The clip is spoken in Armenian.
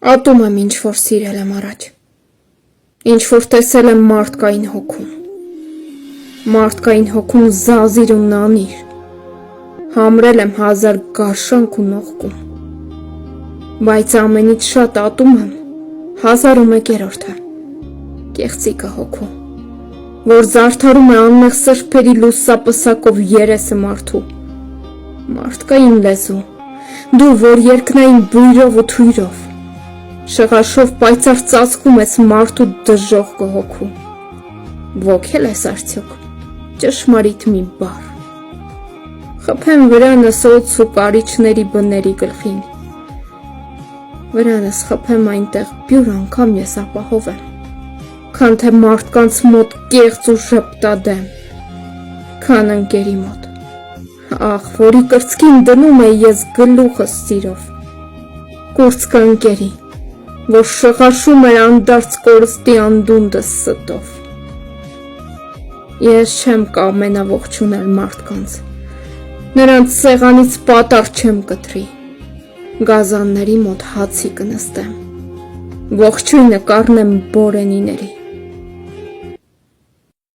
Ատում եմ ինչ-որ սիրել եմ առաջ, ինչ-որ տեսել եմ մարդկային հոգում զազիր ու նանիր, համրել եմ հազար գարշանք ու նողկում, բայց ամենից շատ ատում եմ 1001-րդը, կեղծիկը հոգու, որ զարդարում է անմեղ սրբերի լուսապսակով երեսը մարդու, մարդկային լեզու, դու, որ երկնային բույրով ու թույրով, շղաշով պայծառ ծածկում ես մարդու դժոխք հոգու, ոգել ես արդյոք ճշմարիտ մի բառ, խփեմ վրանս օձ ու կարիճների բների գլխին, վրանս խփեմ այնտեղ բյուր անգամ ես ապահով եմ, քան թե մարդկանց մոտ կեղծ ու ժպտադեմ, քան ընկերի մոտ, ախ, որի կրծքին դնում էի ես գլուխս սիրով, կուրծքը ընկերի, որ շղաշում էր անդարձ կորստի անդունդս ստով, ես չեմ կամենաողջունել մարդկանց, նրանց սեղանից պատառ չեմ կտրի, գազանների մոտ հացի կնստեմ, ողջույնը կառնեմ բորենիների,